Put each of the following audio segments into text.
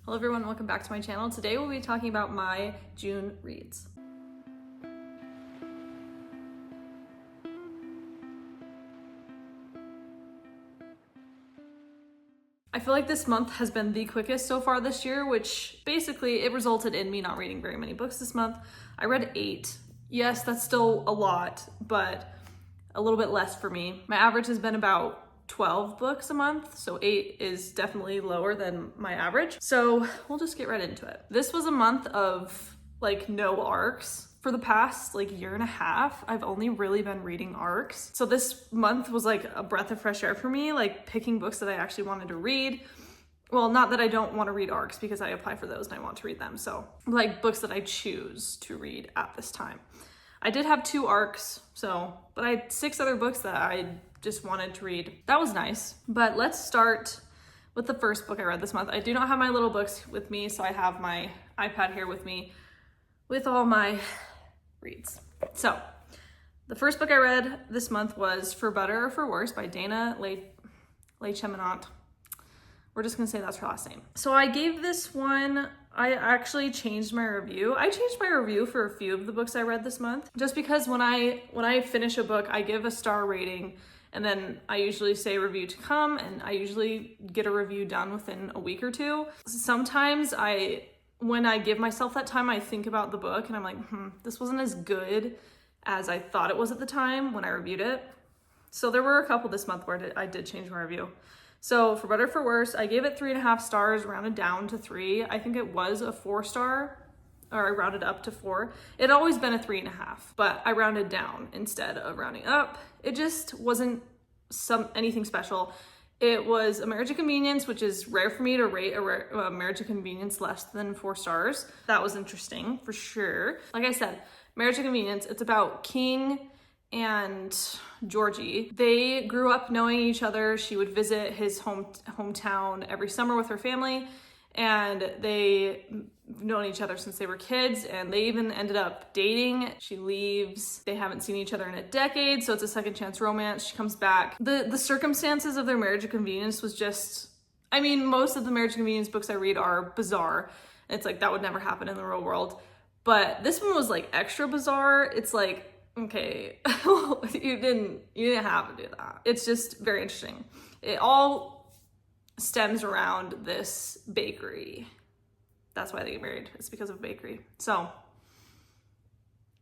Hello everyone, welcome back to my channel. Today we'll be talking about my June reads. I feel like this month has been the quickest so far this year, which basically it resulted in me not reading very many books this month. I read 8. Yes, that's still a lot, but a little bit less for me. My average has been about 12 books a month, so 8 is definitely lower than my average. So we'll just get right into it. This was a month of like no arcs. For the past year and a half, I've only really been reading arcs. So this month was like a breath of fresh air for me, like picking books that I actually wanted to read. Well, not that I don't want to read arcs because I apply for those and I want to read them. So like books that I choose to read at this time. I did have 2 arcs, but I had 6 other books that I just wanted to read. That was nice. But let's start with the first book I read this month. I do not have my little books with me, so I have my iPad here with me with all my reads. So the first book I read this month was For Better or For Worse by Dana LeCheminant. We're just gonna say that's her last name. So I gave this one, I actually changed my review. I changed my review for a few of the books I read this month, just because when I finish a book, I give a star rating, and then I usually say review to come, and I usually get a review done within a week or 2. Sometimes when I give myself that time, I think about the book and I'm like, this wasn't as good as I thought it was at the time when I reviewed it. So there were a couple this month where I did change my review. So For Better For Worse, I gave it 3.5 stars, rounded down to 3. I think it was a 4-star, or I rounded up to 4. It had always been a 3.5, but I rounded down instead of rounding up. It just wasn't anything special. It was a Marriage of Convenience, which is rare for me to rate a Marriage of Convenience less than 4 stars. That was interesting for sure. Like I said, Marriage of Convenience, it's about King and Georgie. They grew up knowing each other. She would visit his hometown every summer with her family, and they've known each other since they were kids, and they even ended up dating. She leaves. They haven't seen each other in a decade, so it's a second chance romance. She comes back. The circumstances of their Marriage of Convenience was just, most of the Marriage of Convenience books I read are bizarre. It's like that would never happen in the real world. But this one was like extra bizarre. It's like, okay, you didn't have to do that. It's just very interesting. It all stems around this bakery. That's why they get married. It's because of a bakery. So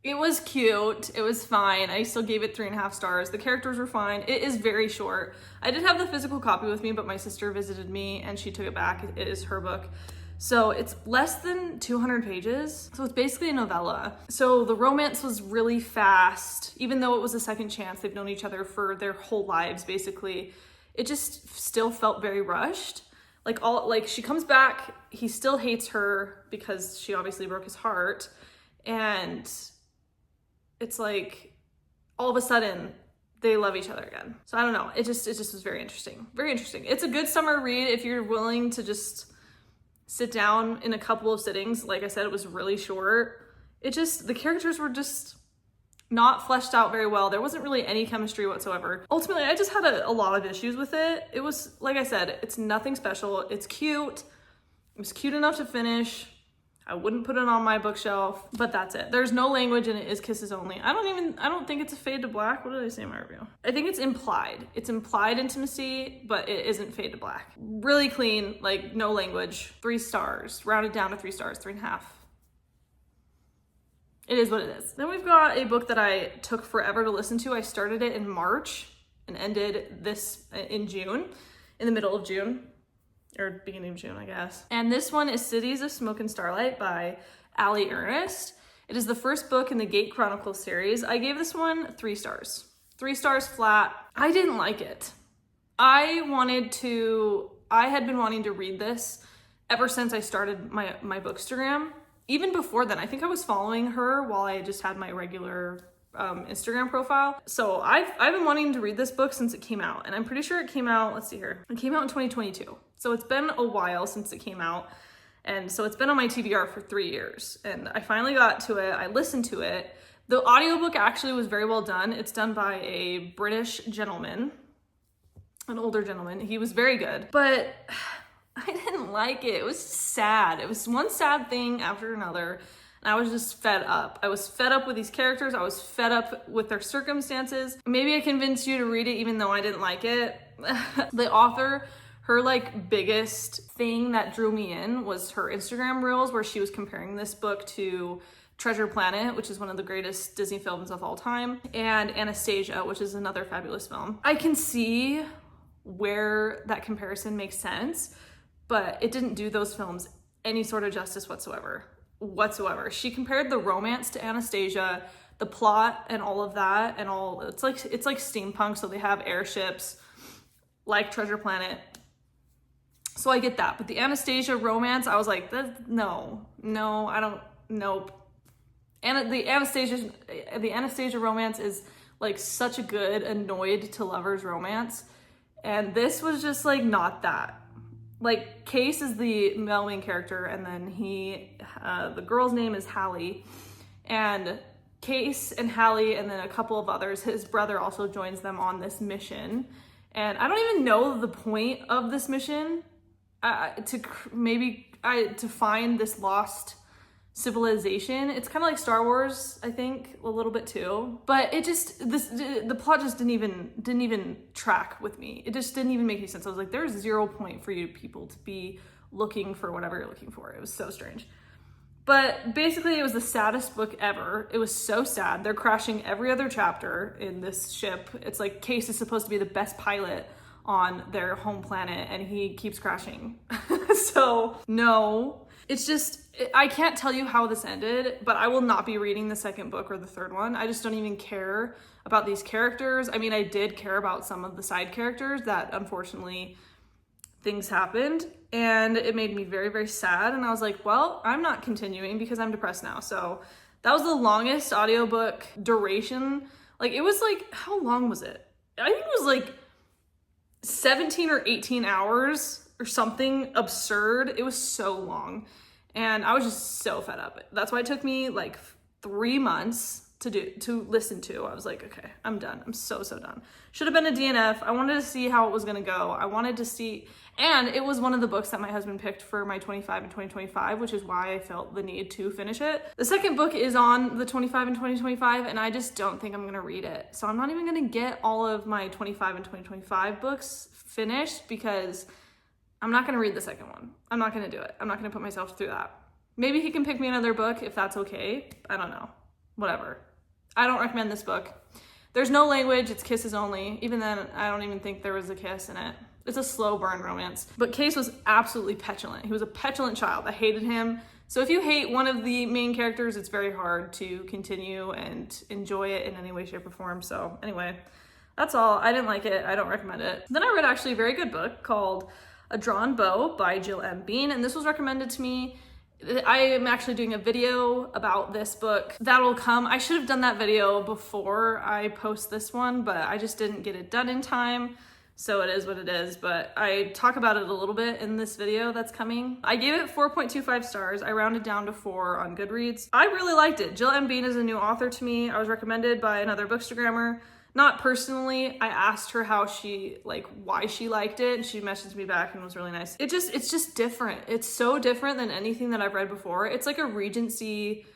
it was cute. It was fine. I still gave it 3.5 stars. The characters were fine. It is very short. I did have the physical copy with me, but my sister visited me and she took it back. It is her book. So it's less than 200 pages. So it's basically a novella. So the romance was really fast. Even though it was a second chance, they've known each other for their whole lives, basically. It just still felt very rushed. She comes back, he still hates her because she obviously broke his heart. And it's like, all of a sudden, they love each other again. So I don't know, it just was very interesting. Very interesting. It's a good summer read if you're willing to just sit down in a couple of sittings. Like I said, it was really short. The characters were just not fleshed out very well. There wasn't really any chemistry whatsoever. Ultimately, I just had a lot of issues with it. It was, like I said, it's nothing special. It's cute. It was cute enough to finish. I wouldn't put it on my bookshelf, but that's it. There's no language and it is kisses only. I don't think it's a fade to black. What did I say in my review? I think it's implied. It's implied intimacy, but it isn't fade to black. Really clean, like no language. 3 stars, rounded down to 3 stars, 3.5. It is what it is. Then we've got a book that I took forever to listen to. I started it in March and ended this in June, in the middle of June, or beginning of June, I guess. And this one is Cities of Smoke and Starlight by Alli, Earnest. It is the first book in the Gate Chronicles series. I gave this one 3 stars. 3 stars flat. I didn't like it. I had been wanting to read this ever since I started my Bookstagram. Even before then, I think I was following her while I just had my regular Instagram profile. So I've been wanting to read this book since it came out, and I'm pretty sure it came out, let's see here. It came out in 2022. So it's been a while since it came out. And so it's been on my TBR for 3 years. And I finally got to it. I listened to it. The audiobook actually was very well done. It's done by a British gentleman, an older gentleman. He was very good. But I didn't like it. It was sad. It was one sad thing after another. And I was just fed up. I was fed up with these characters. I was fed up with their circumstances. Maybe I convinced you to read it even though I didn't like it. The author, her like biggest thing that drew me in was her Instagram reels where she was comparing this book to Treasure Planet, which is one of the greatest Disney films of all time, and Anastasia, which is another fabulous film. I can see where that comparison makes sense, but it didn't do those films any sort of justice whatsoever. She compared the romance to Anastasia, the plot and all of that, and all it's like steampunk, so they have airships like Treasure Planet. So I get that, but the Anastasia romance, I was like, no, I don't, nope. And the Anastasia romance is like such a good annoyed to lovers romance, and this was just like not that. Like Case is the male main character, and then the girl's name is Hallie, and Case and Hallie and then a couple of others, his brother also joins them on this mission, and I don't even know the point of this mission, to find this lost civilization. It's kind of like Star Wars, I think, a little bit too, but the plot just didn't even track with me. It just didn't even make any sense. I was like, there's 0 point for you people to be looking for whatever you're looking for. It was so strange. But basically it was the saddest book ever. It was so sad. They're crashing every other chapter in this ship. It's like Case is supposed to be the best pilot on their home planet and he keeps crashing. So no, it's just, I can't tell you how this ended, but I will not be reading the second book or the third one. I just don't even care about these characters. I mean, I did care about some of the side characters that unfortunately things happened, and it made me very, very sad. And I was like, well, I'm not continuing because I'm depressed now. So that was the longest audiobook duration. Like, it was like, how long was it? I think it was like 17 or 18 hours or something absurd. It was so long. And I was just so fed up. That's why it took me like 3 months to listen to. I was like, okay, I'm done. I'm so done. Should have been a DNF. I wanted to see how it was going to go. I wanted to see, and it was one of the books that my husband picked for my 25 and 2025, which is why I felt the need to finish it. The second book is on the 25 and 2025, and I just don't think I'm going to read it. So I'm not even going to get all of my 25 and 2025 books finished because I'm not going to read the second one. I'm not going to do it. I'm not going to put myself through that. Maybe he can pick me another book if that's okay. I don't know. Whatever. I don't recommend this book. There's no language. It's kisses only. Even then, I don't even think there was a kiss in it. It's a slow burn romance. But Case was absolutely petulant. He was a petulant child. I hated him. So if you hate one of the main characters, it's very hard to continue and enjoy it in any way, shape, or form. So anyway, that's all. I didn't like it. I don't recommend it. Then I read actually a very good book called A Drawn Bow by Jill M. Beene, and this was recommended to me. I am actually doing a video about this book that'll come. I should have done that video before I post this one, but I just didn't get it done in time. So it is what it is, but I talk about it a little bit in this video that's coming. I gave it 4.25 stars. I rounded down to 4 on Goodreads. I really liked it. Jill M. Beene is a new author to me. I was recommended by another bookstagrammer. Not personally. I asked her how she, why she liked it, and she messaged me back and was really nice. It's just different. It's so different than anything that I've read before. It's like a Regency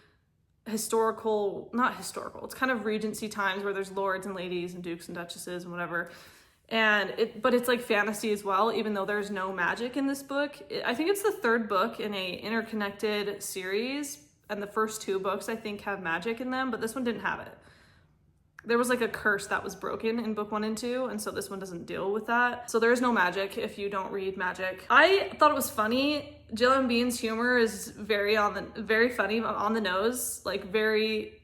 not historical. It's kind of Regency times where there's lords and ladies and dukes and duchesses and whatever. But it's like fantasy as well, even though there's no magic in this book. I think it's the third book in a interconnected series, and the first 2 books I think have magic in them, but this one didn't have it. There was like a curse that was broken in book 1 and 2, and so this one doesn't deal with that. So there is no magic if you don't read magic. I thought it was funny. Jill M. Beane's humor is very funny, on the nose, like very,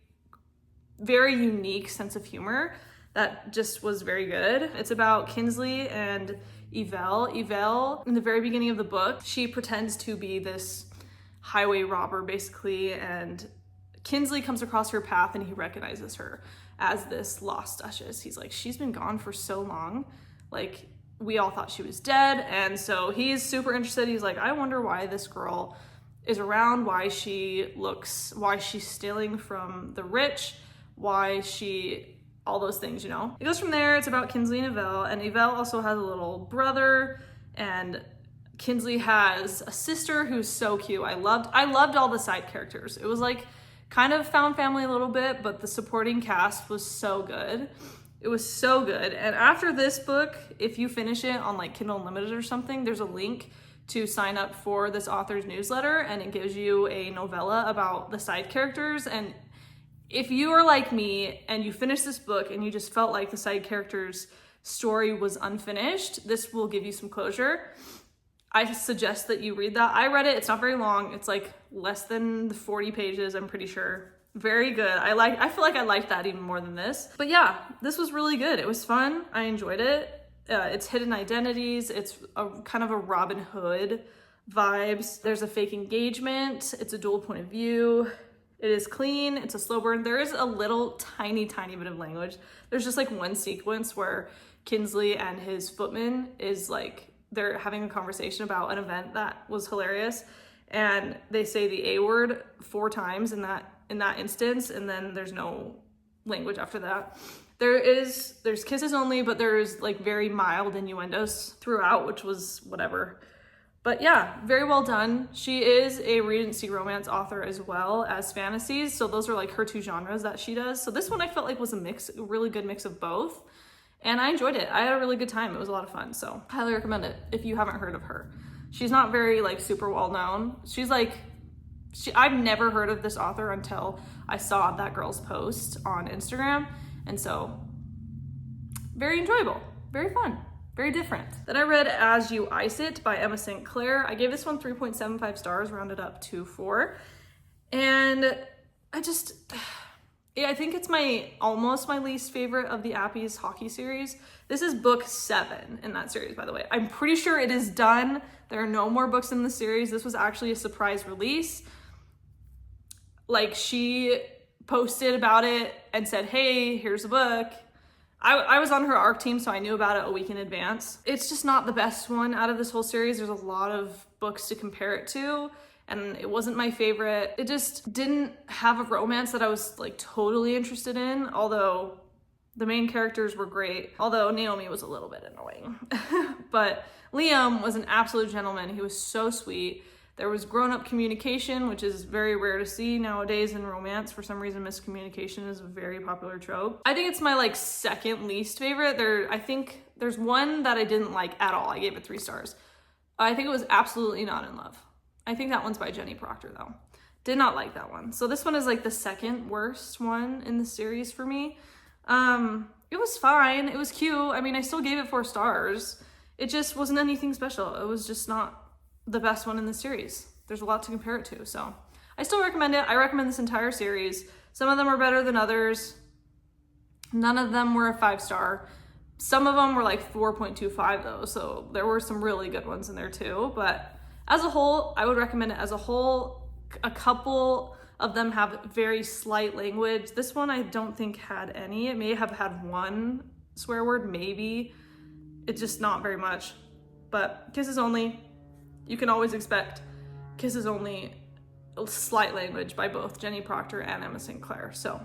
very unique sense of humor that just was very good. It's about Kinsley and Yvel. Yvel, in the very beginning of the book, she pretends to be this highway robber basically, and Kinsley comes across her path and he recognizes her as this lost duchess. He's like, she's been gone for so long. Like, we all thought she was dead. And so he's super interested. He's like, I wonder why this girl is around, why she's stealing from the rich, all those things, you know? It goes from there. It's about Kinsley and Yvel also has a little brother, and Kinsley has a sister who's so cute. I loved all the side characters. It was like kind of found family a little bit, but the supporting cast was so good. It was so good. And after this book, if you finish it on like Kindle Unlimited or something, there's a link to sign up for this author's newsletter, and it gives you a novella about the side characters. And if you are like me and you finish this book and you just felt like the side character's story was unfinished, this will give you some closure. I suggest that you read that. I read it. It's not very long. It's like less than 40 pages, I'm pretty sure. Very good. I feel like I liked that even more than this. But yeah, this was really good. It was fun. I enjoyed it. It's hidden identities. It's a kind of a Robin Hood vibes. There's a fake engagement. It's a dual point of view. It is clean. It's a slow burn. There is a little tiny bit of language. There's just like one sequence where Kinsley and his footman is like, they're having a conversation about an event that was hilarious. And they say the A word 4 times in that instance. And then there's no language after that. There's kisses only, but there's like very mild innuendos throughout, which was whatever. But yeah, very well done. She is a Regency romance author as well as fantasies. So those are like her 2 genres that she does. So this one I felt like was a really good mix of both. And I enjoyed it. I had a really good time. It was a lot of fun. So highly recommend it if you haven't heard of her. She's not very like super well known. I've never heard of this author until I saw that girl's post on Instagram. And so very enjoyable, very fun. Very different. Then I read As You Ice It by Emma St. Clair. I gave this one 3.75 stars, rounded up to 4. And I think it's almost my least favorite of the Appy's hockey series. This is book 7 in that series, by the way. I'm pretty sure it is done. There are no more books in the series. This was actually a surprise release. Like, she posted about it and said, hey, here's a book. I was on her ARC team, so I knew about it a week in advance. It's just not the best one out of this whole series. There's a lot of books to compare it to, and it wasn't my favorite. It just didn't have a romance that I was like totally interested in, although the main characters were great, although Naomi was a little bit annoying. But Liam was an absolute gentleman. He was so sweet. There was grown-up communication, which is very rare to see nowadays in romance. For some reason, miscommunication is a very popular trope. I think it's my like second least favorite. I think there's one that I didn't like at all. I gave it 3 stars. I think it was Absolutely Not in Love. I think that one's by Jenny Proctor though. Did not like that one. So this one is like the second worst one in the series for me. It was fine. It was cute. I mean, I still gave it 4 stars. It just wasn't anything special. It was just not the best one in the series. There's a lot to compare it to, so I still recommend it. I recommend this entire series. Some of them are better than others. None of them were a 5-star. Some of them were like 4.25 though, so there were some really good ones in there too. But as a whole, I would recommend it as a whole. A couple of them have very slight language. This one I don't think had any. It may have had 1 swear word, maybe. It's just not very much. But kisses only. You can always expect kisses only, slight language by both Jenny Proctor and Emma St. Clair. So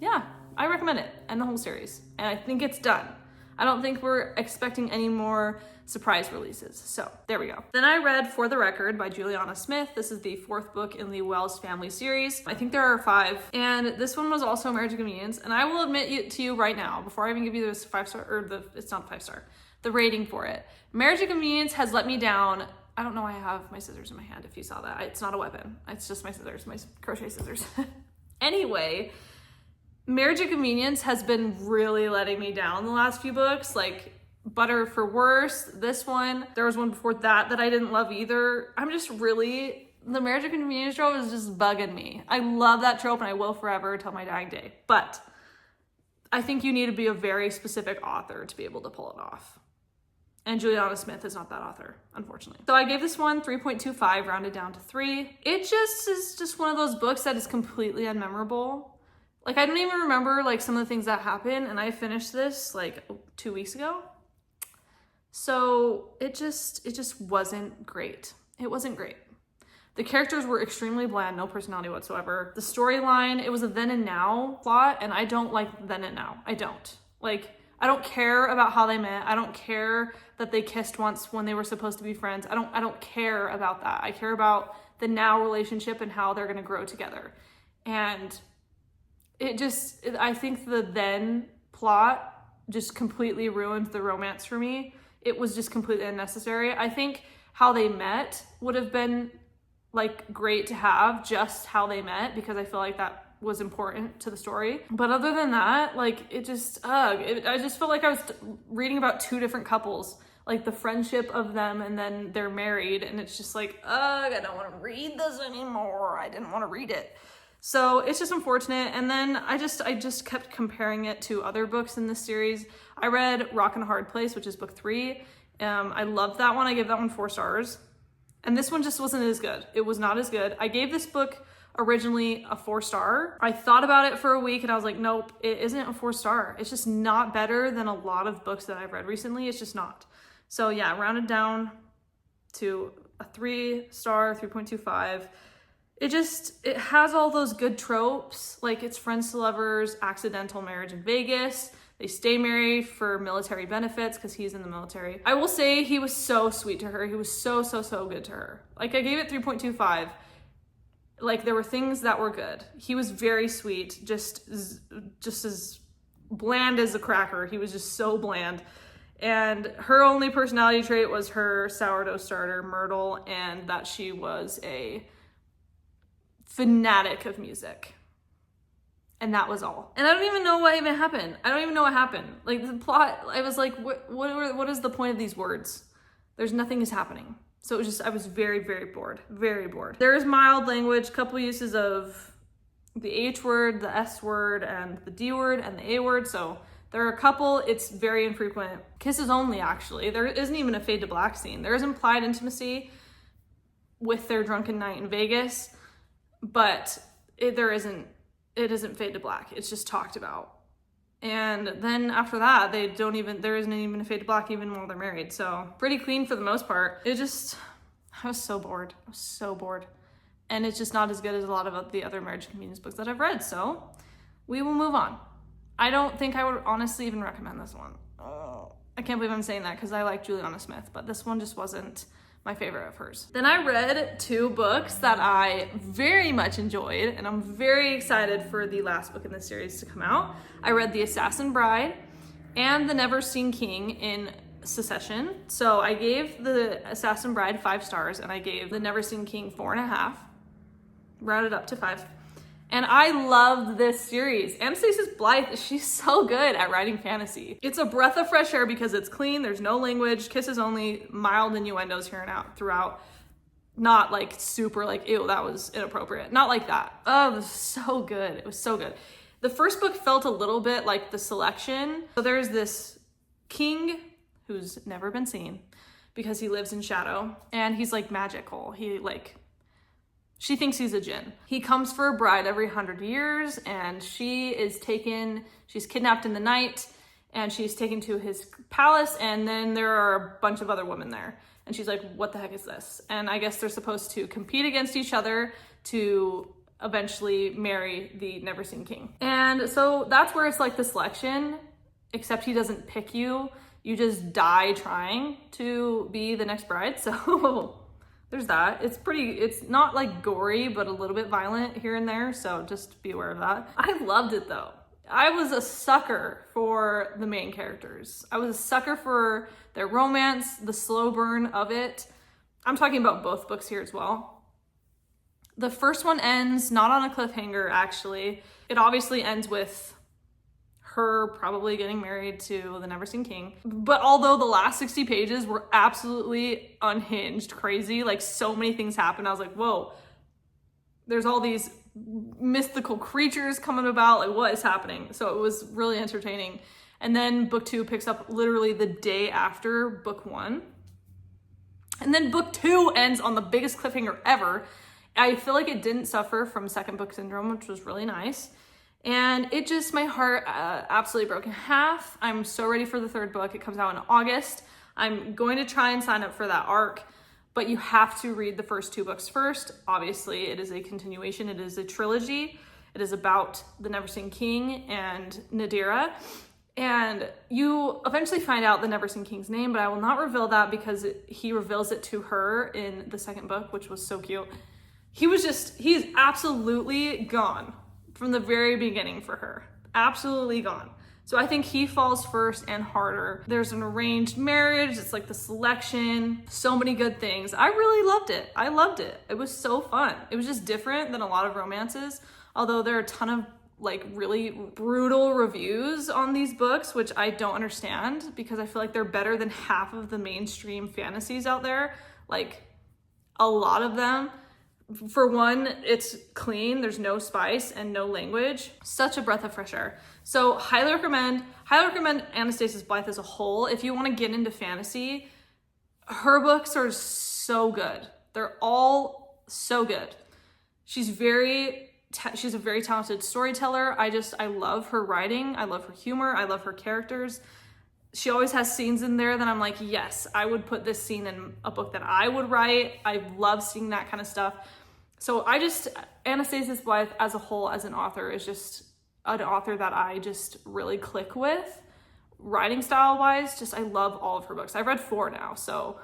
yeah, I recommend it and the whole series. And I think it's done. I don't think we're expecting any more surprise releases. So there we go. Then I read For the Record by Juliana Smith. This is the 4th book in the Wells family series. I think there are 5. And this one was also Marriage of Convenience. And I will admit to you right now, before I even give you this 5-star, or it's not 5-star, the rating for it. Marriage of Convenience has let me down. I don't know why I have my scissors in my hand if you saw that. It's not a weapon. It's just my scissors, my crochet scissors. Anyway, Marriage of Convenience has been really letting me down the last few books. Like Butter for Worse, this one. There was one before that I didn't love either. The Marriage of Convenience trope is just bugging me. I love that trope and I will forever till my dying day. But I think you need to be a very specific author to be able to pull it off. And Juliana Smith is not that author, unfortunately. So I gave this one 3.25, rounded down to 3. It just is just one of those books that is completely unmemorable. Like, I don't even remember like some of the things that happened, and I finished this like 2 weeks ago. So it just wasn't great. It wasn't great. The characters were extremely bland, no personality whatsoever. The storyline, it was a then and now plot, and I don't like then and now. I don't. Like, I don't care about how they met. I don't care that they kissed once when they were supposed to be friends. I don't care about that. I care about the now relationship and how they're going to grow together. And I think the then plot just completely ruined the romance for me. It was just completely unnecessary. I think how they met would have been like great to have, just how they met, because I feel like that was important to the story. But other than that, like it just, I just felt like I was reading about two different couples, like the friendship of them and then they're married. And it's just like, I don't want to read this anymore. I didn't want to read it. So it's just unfortunate. And then I just kept comparing it to other books in this series. I read Rock and a Hard Place, which is book 3. I loved that one. I gave that one 4 stars. And this one just wasn't as good. It was not as good. I gave this book originally a 4-star. I thought about it for a week and I was like, nope, it isn't a 4-star. It's just not better than a lot of books that I've read recently. It's just not. So yeah, rounded down to a 3-star, 3.25. It has all those good tropes, like it's friends to lovers, accidental marriage in Vegas. They stay married for military benefits because he's in the military. I will say he was so sweet to her. He was so good to her. Like I gave it 3.25. Like there were things that were good. He was very sweet, just as bland as a cracker. He was just so bland. And her only personality trait was her sourdough starter, Myrtle, and that she was a fanatic of music. And that was all. And I don't even know what even happened. I don't even know what happened. Like the plot, I was like, what is the point of these words? There's nothing is happening. So it was just, I was very bored, very bored. There is mild language, couple uses of the H word, the S word, and the D word, and the A word. So there are a couple, it's very infrequent. Kisses only, actually. There isn't even a fade to black scene. There is implied intimacy with their drunken night in Vegas, but it isn't fade to black. It's just talked about. And then after that, there isn't even a fade to black even while they're married. So pretty clean for the most part. I was so bored. I was so bored. And it's just not as good as a lot of the other marriage convenience books that I've read. So we will move on. I don't think I would honestly even recommend this one. Oh, I can't believe I'm saying that because I like Juliana Smith, but this one just wasn't my favorite of hers. Then I read 2 books that I very much enjoyed, and I'm very excited for the last book in this series to come out. I read The Assassin Bride and The Neverseen King in succession. So I gave The Assassin Bride 5 stars, and I gave The Neverseen King 4.5, rounded up to 5. And I loved this series. Anastasis Blythe, she's so good at writing fantasy. It's a breath of fresh air because it's clean, there's no language, kisses only, mild innuendos here and out throughout. Not like super like, ew, that was inappropriate. Not like that. Oh, it was so good. It was so good. The first book felt a little bit like The Selection. So there's this king who's never been seen because he lives in shadow and he's like magical. She thinks he's a djinn. He comes for a bride every 100 years and she's kidnapped in the night and she's taken to his palace, and then there are a bunch of other women there. And she's like, what the heck is this? And I guess they're supposed to compete against each other to eventually marry the Neverseen King. And so that's where it's like The Selection, except he doesn't pick you. You just die trying to be the next bride. So there's that. It's not like gory, but a little bit violent here and there. So just be aware of that. I loved it though. I was a sucker for the main characters. I was a sucker for their romance, the slow burn of it. I'm talking about both books here as well. The first one ends not on a cliffhanger, actually. It obviously ends with her probably getting married to the Neverseen King. But although the last 60 pages were absolutely unhinged, crazy, like so many things happened, I was like, whoa, there's all these mythical creatures coming about, like what is happening? So it was really entertaining. And then book 2 picks up literally the day after book 1. And then book 2 ends on the biggest cliffhanger ever. I feel like it didn't suffer from second book syndrome, which was really nice. And it just, my heart absolutely broke in half. I'm so ready for the 3rd book. It comes out in August. I'm going to try and sign up for that arc, but you have to read the first 2 books first. Obviously, it is a continuation. It is a trilogy. It is about the Neverseen King and Nadira. And you eventually find out the Neverseen King's name, but I will not reveal that because he reveals it to her in the second book, which was so cute. He's absolutely gone from the very beginning for her. Absolutely gone. So I think he falls first and harder. There's an arranged marriage. It's like the selection, so many good things. I really loved it. I loved it. It was so fun. It was just different than a lot of romances, although there are a ton of like really brutal reviews on these books, which I don't understand because I feel like they're better than half of the mainstream fantasies out there. Like a lot of them. For one, it's clean, there's no spice and no language. Such a breath of fresh air. So highly recommend Anastasis Blythe as a whole. If you want to get into fantasy, her books are so good. They're all so good. She's a very talented storyteller. I love her writing. I love her humor. I love her characters. She always has scenes in there that I'm like, yes, I would put this scene in a book that I would write. I love seeing that kind of stuff. So Anastasis Blythe as a whole, as an author, is just an author that I just really click with. Writing style wise, I love all of her books. I've read 4 now, so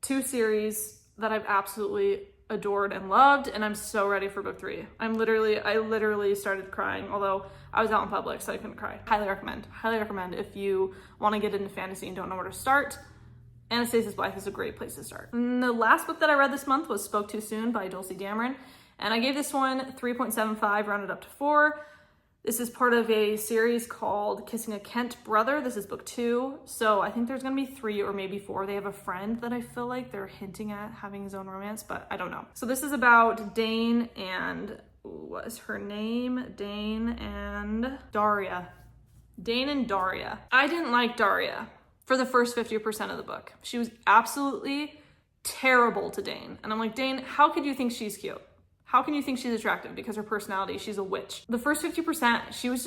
2 series that I've absolutely adored and loved, and I'm so ready for book 3. I literally started crying, although I was out in public, so I couldn't cry. Highly recommend if you want to get into fantasy and don't know where to start. Anastasis Blythe is a great place to start. And the last book that I read this month was Spoke Too Soon by Dulcie Dameron, and I gave this one 3.75, rounded up to 4. This is part of a series called Kissing a Kent Brother. This is book 2. So I think there's gonna be 3 or maybe 4. They have a friend that I feel like they're hinting at having his own romance, but I don't know. So this is about Dane and, what is her name? Dane and Daria. Dane and Daria. I didn't like Daria for the first 50% of the book. She was absolutely terrible to Dane. And I'm like, Dane, how could you think she's cute? How can you think she's attractive? Because her personality, she's a witch. The first 50%, she was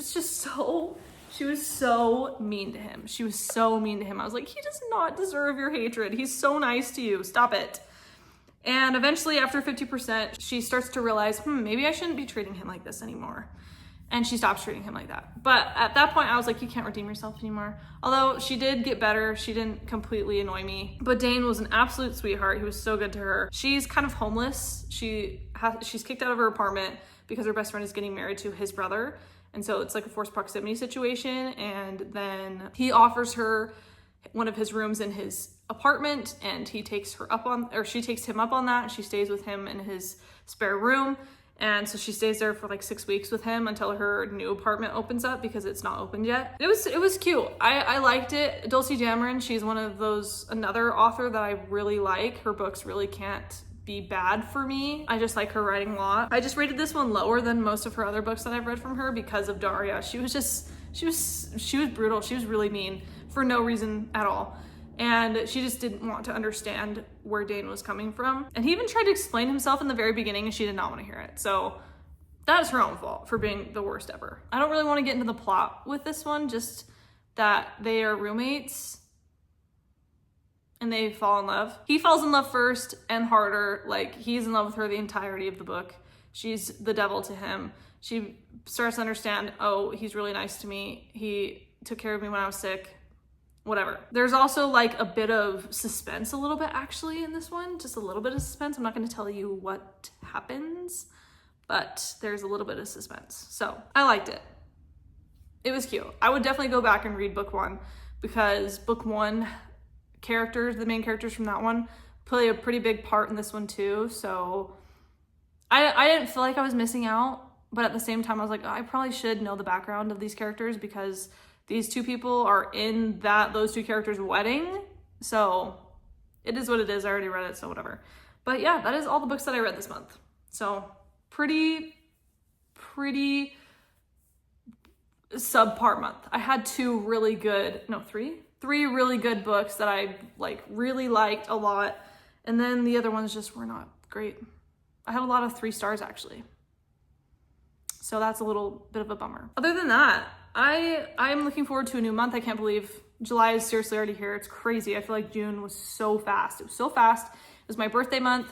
she was so mean to him. She was so mean to him. I was like, he does not deserve your hatred. He's so nice to you. Stop it. And eventually after 50%, she starts to realize, maybe I shouldn't be treating him like this anymore. And she stops treating him like that. But at that point, I was like, you can't redeem yourself anymore. Although she did get better. She didn't completely annoy me. But Dane was an absolute sweetheart. He was so good to her. She's kind of homeless. She's kicked out of her apartment because her best friend is getting married to his brother. And so it's like a forced proximity situation. And then he offers her one of his rooms in his apartment, and she takes him up on that. And she stays with him in his spare room. And so she stays there for like 6 weeks with him until her new apartment opens up because it's not opened yet. It was cute. I liked it. Dulcie Dameron, she's another author that I really like. Her books really can't be bad for me. I just like her writing a lot. I just rated this one lower than most of her other books that I've read from her because of Daria. She was brutal. She was really mean for no reason at all. And she just didn't want to understand where Dane was coming from. And he even tried to explain himself in the very beginning and she did not want to hear it. So that is her own fault for being the worst ever. I don't really want to get into the plot with this one, just that they are roommates and they fall in love. He falls in love first and harder. Like, he's in love with her the entirety of the book. She's the devil to him. She starts to understand, oh, he's really nice to me. He took care of me when I was sick. Whatever. There's also like a bit of suspense a little bit actually in this one, just a little bit of suspense. I'm not going to tell you what happens, but there's a little bit of suspense. So I liked it. It was cute. I would definitely go back and read book 1 because book 1 the main characters from that one play a pretty big part in this one too. So I didn't feel like I was missing out, but at the same time I was like, I probably should know the background of these characters because these 2 people are in those 2 characters' wedding. So it is what it is. I already read it, so whatever. But yeah, that is all the books that I read this month. So pretty subpar month. I had 3 really good books that I really liked a lot. And then the other ones just were not great. I had a lot of 3 stars actually. So that's a little bit of a bummer. Other than that, I'm looking forward to a new month. I can't believe July is seriously already here. It's crazy. I feel like June was so fast. It was so fast. It was my birthday month.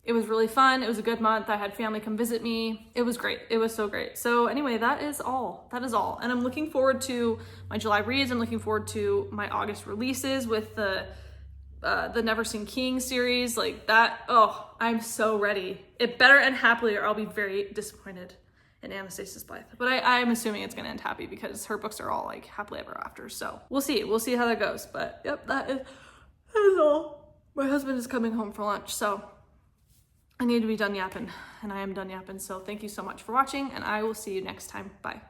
It was really fun. It was a good month. I had family come visit me. It was great. It was so great. So anyway, that is all. That is all. And I'm looking forward to my July reads. I'm looking forward to my August releases with the Neverseen King series. Like that. Oh, I'm so ready. It better end happily or I'll be very disappointed in Anastasis Blythe. But I'm assuming it's going to end happy because her books are all like happily ever after. So we'll see. We'll see how that goes. But yep, that is all. My husband is coming home for lunch. So I need to be done yapping, and I am done yapping. So thank you so much for watching, and I will see you next time. Bye.